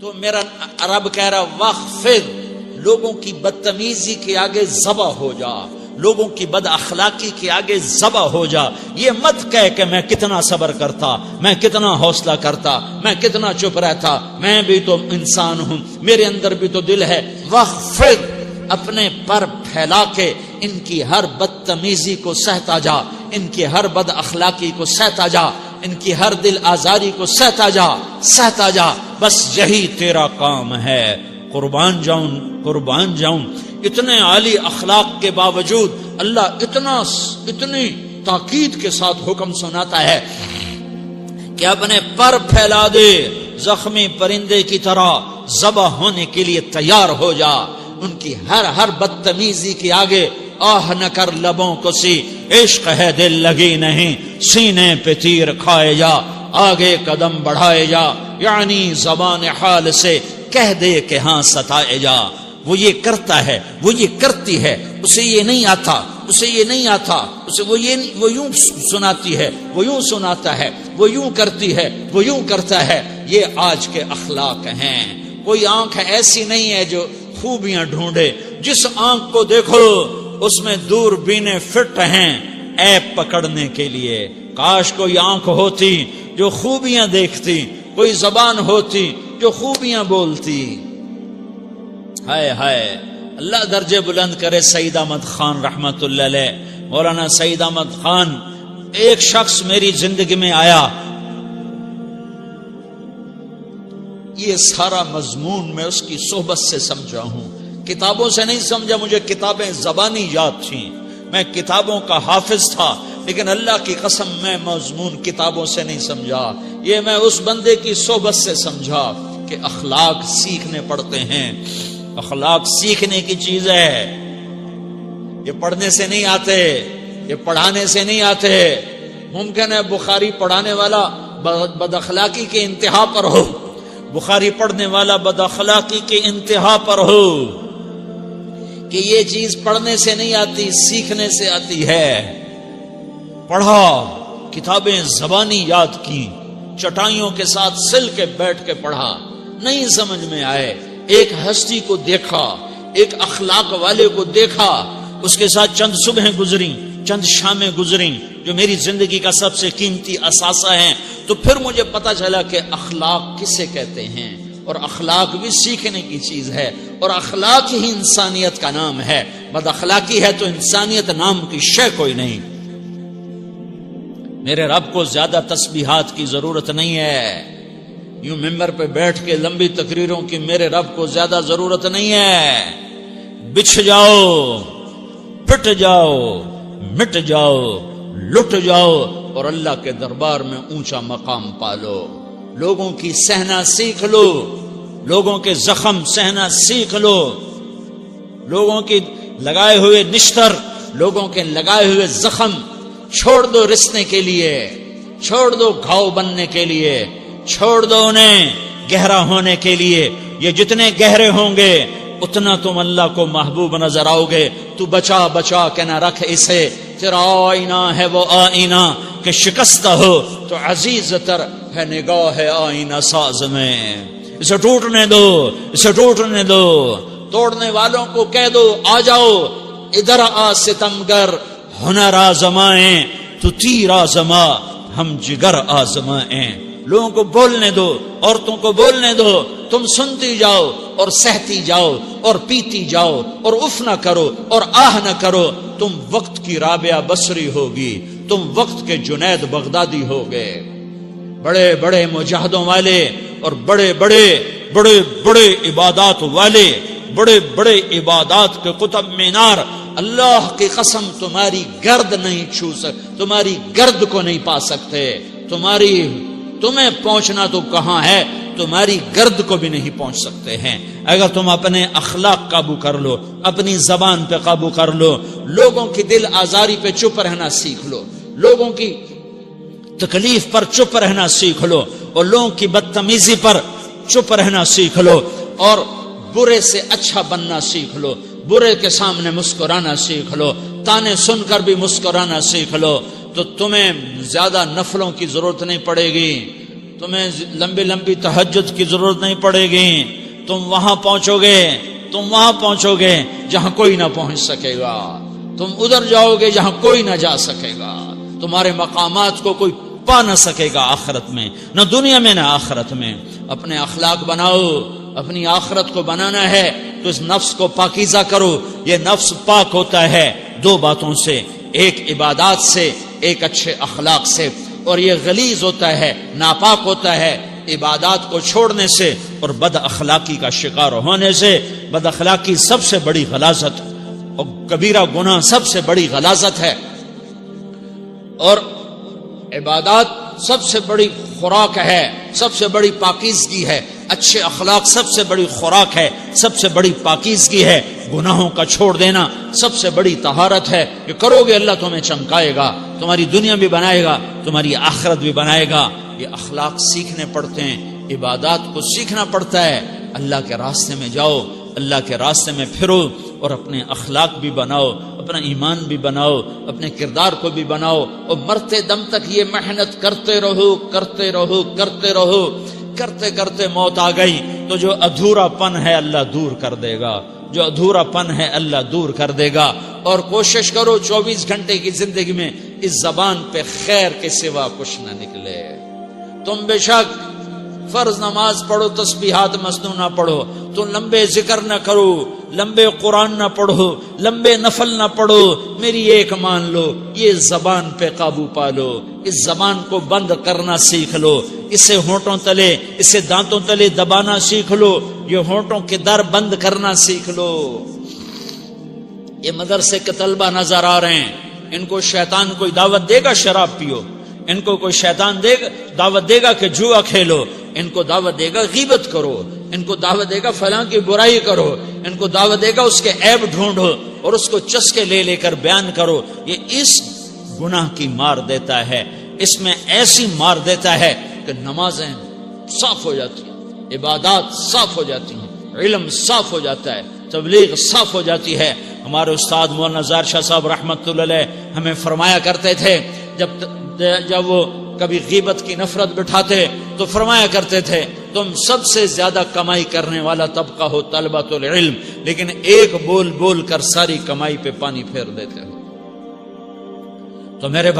تو میرا رب کہہ رہا وخفض، لوگوں کی بدتمیزی کے آگے ذبح ہو جا، لوگوں کی بد اخلاقی کے آگے ذبح ہو جا. یہ مت کہہ کہ میں کتنا صبر کرتا، میں کتنا حوصلہ کرتا، میں کتنا چپ رہتا، میں بھی تو انسان ہوں، میرے اندر بھی تو دل ہے. وخفض، اپنے پر پھیلا کے ان کی ہر بدتمیزی کو سہتا جا، ان کی ہر بد اخلاقی کو سہتا جا، ان کی ہر دل آزاری کو سہتا جا، سہتا جا. بس یہی تیرا کام ہے. قربان جاؤں اتنے عالی اخلاق کے باوجود اللہ اتنی تاکید کے ساتھ حکم سناتا ہے کہ اپنے پر پھیلا دے، زخمی پرندے کی طرح ذبح ہونے کے لیے تیار ہو جا. ان کی ہر بدتمیزی کے آگے آہ نہ کر لبوں کو سی، عشق ہے دل لگی نہیں، سینے پہ تیر کھائے جا، آگے قدم بڑھائے جا. یعنی زبان حال سے کہہ دے کہ ہاں ستائے جا. وہ یہ کرتا ہے، وہ یہ کرتی ہے، اسے یہ نہیں آتا، اسے یہ نہیں آتا، اسے وہ یوں سناتی ہے، وہ یوں سناتا ہے، وہ یوں کرتی ہے، وہ یوں کرتا ہے. یہ آج کے اخلاق ہیں. کوئی آنکھ ایسی نہیں ہے جو خوبیاں ڈھونڈے. جس آنکھ کو دیکھو اس میں دوربینیں فٹ ہیں عیب پکڑنے کے لیے. کاش کوئی آنکھ ہوتی جو خوبیاں دیکھتی، کوئی زبان ہوتی جو خوبیاں بولتی. ہائے ہائے، اللہ درجے بلند کرے. سعید احمد خان رحمت اللہ علیہ، مولانا سعید احمد خان، ایک شخص میری زندگی میں آیا. یہ سارا مضمون میں اس کی صحبت سے سمجھا ہوں، کتابوں سے نہیں سمجھا. مجھے کتابیں زبانی یاد تھیں، میں کتابوں کا حافظ تھا، لیکن اللہ کی قسم میں مضمون کتابوں سے نہیں سمجھا. یہ میں اس بندے کی صحبت سے سمجھا کہ اخلاق سیکھنے پڑتے ہیں. اخلاق سیکھنے کی چیز ہے، یہ پڑھنے سے نہیں آتے، یہ پڑھانے سے نہیں آتے. ممکن ہے بخاری پڑھانے والا بد اخلاقی کے انتہا پر ہو، بخاری پڑھنے والا بد اخلاقی کے انتہا پر ہو، کہ یہ چیز پڑھنے سے نہیں آتی، سیکھنے سے آتی ہے. پڑھا، کتابیں زبانی یاد کی، چٹائیوں کے ساتھ سل کے بیٹھ کے پڑھا، نہیں سمجھ میں آئے. ایک ہستی کو دیکھا، ایک اخلاق والے کو دیکھا، اس کے ساتھ چند صبحیں گزری، چند شامیں گزری جو میری زندگی کا سب سے قیمتی اثاثہ ہیں. تو پھر مجھے پتا چلا کہ اخلاق کسے کہتے ہیں، اور اخلاق بھی سیکھنے کی چیز ہے، اور اخلاق ہی انسانیت کا نام ہے. بد اخلاقی ہے تو انسانیت نام کی شے کوئی نہیں. میرے رب کو زیادہ تسبیحات کی ضرورت نہیں ہے. یوں ممبر پہ بیٹھ کے لمبی تقریروں کی میرے رب کو زیادہ ضرورت نہیں ہے. بچھ جاؤ، پٹ جاؤ، مٹ جاؤ، لٹ جاؤ، اور اللہ کے دربار میں اونچا مقام پالو. لوگوں کی سہنا سیکھ لو، لوگوں کے زخم سہنا سیکھ لو، لوگوں کی لگائے ہوئے نشتر، لوگوں کے لگائے ہوئے زخم چھوڑ دو رسنے کے لیے، چھوڑ دو گھاؤ بننے کے لیے، چھوڑ دو انہیں گہرا ہونے کے لیے. یہ جتنے گہرے ہوں گے اتنا تم اللہ کو محبوب نظر آؤ گے. تو بچا بچا کے نہ رکھ اسے، تیرا آئینہ ہے وہ آئینہ کہ شکستہ ہو تو عزیز تر ہے نگاہ آئینہ ساز میں. اسے ٹوٹنے دو، اسے ٹوٹنے دو. توڑنے والوں کو کہہ دو آ جاؤ ادھر آ ستمگر، ہنر آزمائیں تو تیر آزما، ہم جگر آزمائیں. لوگوں کو بولنے دو، عورتوں کو بولنے دو. تم سنتی جاؤ اور سہتی جاؤ اور پیتی جاؤ اور اف نہ کرو اور آہ نہ کرو. تم وقت کی رابعہ بصری ہوگی، تم وقت کے جنید بغدادی ہوگے. بڑے بڑے مجاہدوں والے اور بڑے بڑے بڑے بڑے عبادات والے، بڑے بڑے عبادات کے قطب مینار، اللہ کی قسم تمہاری گرد نہیں چھو سکتے، تمہاری گرد کو نہیں پا سکتے. تمہیں پہنچنا تو کہاں ہے، تمہاری گرد کو بھی نہیں پہنچ سکتے ہیں. اگر تم اپنے اخلاق قابو کر لو، اپنی زبان پہ قابو کر لو، لوگوں کی دل آزاری پہ چپ رہنا سیکھ لو، لوگوں کی تکلیف پر چپ رہنا سیکھ لو، اور لوگوں کی بدتمیزی پر چپ رہنا سیکھ لو، اور برے سے اچھا بننا سیکھ لو، برے کے سامنے مسکرانا سیکھ لو، تانے سن کر بھی مسکرانا سیکھ لو، تو تمہیں زیادہ نفلوں کی ضرورت نہیں پڑے گی. تمہیں لمبی لمبی تہجد کی ضرورت نہیں پڑے گی. تم وہاں پہنچو گے جہاں کوئی نہ پہنچ سکے گا. تم ادھر جاؤ گے جہاں کوئی نہ جا سکے گا. تمہارے مقامات کو کوئی پا نہ سکے گا آخرت میں، نہ دنیا میں نہ آخرت میں. اپنے اخلاق بناؤ. اپنی آخرت کو بنانا ہے تو اس نفس کو پاکیزہ کرو. یہ نفس پاک ہوتا ہے دو باتوں سے، ایک عبادات سے، ایک اچھے اخلاق سے. اور یہ غلیظ ہوتا ہے، ناپاک ہوتا ہے عبادات کو چھوڑنے سے اور بد اخلاقی کا شکار ہونے سے. بد اخلاقی سب سے بڑی غلاظت اور کبیرہ گناہ سب سے بڑی غلاظت ہے، اور عبادات سب سے بڑی خوراک ہے، سب سے بڑی پاکیزگی ہے. اچھے اخلاق سب سے بڑی خوراک ہے، سب سے بڑی پاکیزگی ہے. گناہوں کا چھوڑ دینا سب سے بڑی طہارت ہے. کہ کرو گے اللہ تمہیں چمکائے گا، تمہاری دنیا بھی بنائے گا، تمہاری آخرت بھی بنائے گا. یہ اخلاق سیکھنے پڑتے ہیں، عبادات کو سیکھنا پڑتا ہے. اللہ کے راستے میں جاؤ، اللہ کے راستے میں پھرو، اور اپنے اخلاق بھی بناؤ، اپنا ایمان بھی بناؤ، اپنے کردار کو بھی بناؤ. اور مرتے دم تک یہ محنت کرتے رہو. کرتے کرتے موت آ گئی تو جو ادھورا پن ہے اللہ دور کر دے گا. جو ادھورا پن ہے اللہ دور کر دے گا. اور کوشش کرو 24 گھنٹے کی زندگی میں اس زبان پہ خیر کے سوا کچھ نہ نکلے. تم بے شک فرض نماز پڑھو، تسبیحات مسنون نہ پڑھو، تو لمبے ذکر نہ کرو، لمبے قرآن نہ پڑھو، لمبے نفل نہ پڑھو. میری ایک مان لو، یہ زبان پہ قابو پالو. اس زبان کو بند کرنا سیکھ لو. اسے ہونٹوں تلے، اسے دانتوں تلے دبانا سیکھ لو. یہ ہونٹوں کے در بند کرنا سیکھ لو. یہ مدرسے کے طلبہ نظر آ رہے ہیں، ان کو شیطان کوئی دعوت دے گا شراب پیو، ان کو کوئی شیطان دعوت دے گا کہ جوا کھیلو، ان کو دعوت دے گا غیبت کرو، ان کو دعوت دے گا فلاں کی برائی کرو، ان کو دعوت دے گا اس کے عیب ڈھونڈو اور اس کو چسکے لے کر بیان کرو. یہ اس گناہ کی مار دیتا ہے، اس میں ایسی مار دیتا ہے کہ نمازیں صاف ہو جاتی ہیں، عبادات صاف ہو جاتی ہیں، علم صاف ہو جاتا ہے، تبلیغ صاف ہو جاتی ہے. ہمارے استاد مولانا زار شاہ صاحب رحمت اللہ علیہ ہمیں فرمایا کرتے تھے، جب وہ کبھی غیبت کی نفرت بٹھاتے تو فرمایا کرتے تھے تم سب سے زیادہ کمائی کرنے والا طبقہ ہو طلبۃ العلم، لیکن ایک بول بول کر ساری کمائی پہ پانی پھیر دیتے ہو. تو میرے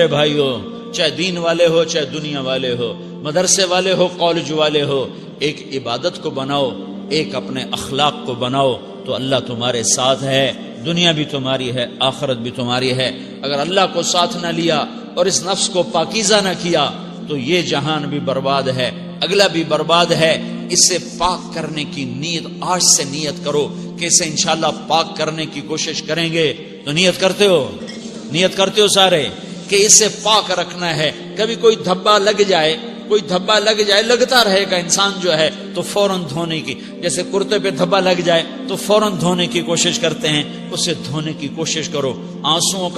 بھائیوں چاہے دین والے ہو، چاہے دنیا والے ہو، مدرسے والے ہو، کالج والے ہو، ایک عبادت کو بناؤ، ایک اپنے اخلاق کو بناؤ تو اللہ تمہارے ساتھ ہے. دنیا بھی تمہاری ہے، آخرت بھی تمہاری ہے. اگر اللہ کو ساتھ نہ لیا اور اس نفس کو پاکیزہ نہ کیا تو یہ جہان بھی برباد ہے، اگلا بھی برباد ہے. اسے پاک کرنے کی نیت آج سے نیت کرو کہ اسے انشاءاللہ پاک کرنے کی کوشش کریں گے. تو نیت کرتے ہو سارے کہ اسے پاک رکھنا ہے. کبھی کوئی دھبا لگ جائے لگتا رہے گا انسان جو ہے تو فوراً دھونے کی، جیسے کرتے پہ دھبا لگ جائے تو فوراً دھونے کی کوشش کرتے ہیں، اسے دھونے کی کوشش کرو. آنسوؤں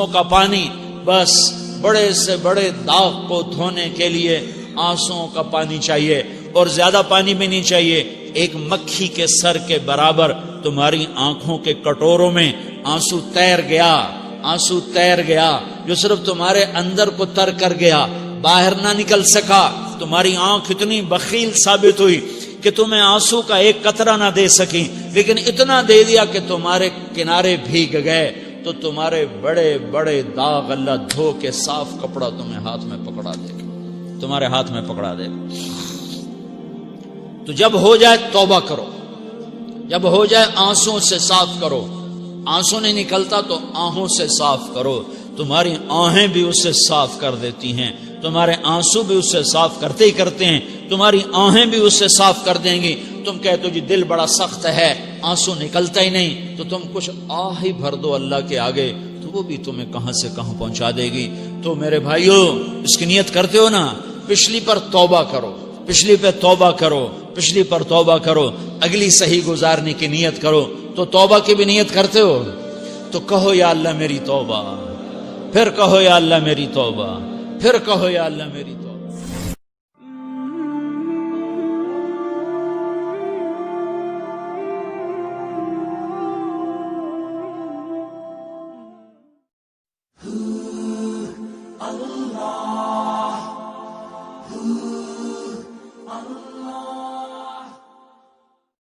کا پانی بس بڑے سے بڑے داغ کو دھونے کے لیے آنسوؤں کا پانی چاہیے، اور زیادہ پانی بھی نہیں چاہیے. ایک مکھی کے سر کے برابر تمہاری آنکھوں کے کٹوروں میں آنسو تیر گیا جو صرف تمہارے اندر کو تر کر گیا، باہر نہ نکل سکا. تمہاری آنکھ اتنی بخیل ثابت ہوئی کہ تمہیں آنسو کا ایک قطرہ نہ دے سکی، لیکن اتنا دے دیا کہ تمہارے کنارے بھیگ گئے. تو تمہارے بڑے بڑے داغ اللہ دھو کے صاف کپڑا تمہیں ہاتھ میں پکڑا دے گا، تمہارے ہاتھ میں پکڑا دے گا. تو جب ہو جائے توبہ کرو، جب ہو جائے آنسوں سے صاف کرو. آنسو نہیں نکلتا تو آہوں سے صاف کرو. تمہاری آہیں بھی اس سے صاف کر دیتی ہیں، تمہارے آنسو بھی اس سے صاف کرتے ہی کرتے ہیں، تمہاری آہیں بھی اس سے صاف کر دیں گی. تم کہتے ہو جی دل بڑا سخت ہے، آنسو نکلتا ہی نہیں، تو تم کچھ آہ ہی بھر دو اللہ کے آگے، تو وہ بھی تمہیں کہاں سے کہاں پہنچا دے گی. تو میرے بھائیو اس کی نیت کرتے ہو نا، پچھلی پر توبہ کرو، پچھلی پہ توبہ کرو، پچھلی پر توبہ کرو، اگلی صحیح گزارنے کی نیت کرو. تو توبہ کی بھی نیت کرتے ہو تو کہو یا اللہ میری توبہ، پھر کہو یا اللہ میری توبہ، پھر کہو یا اللہ میری توبہ. اللہ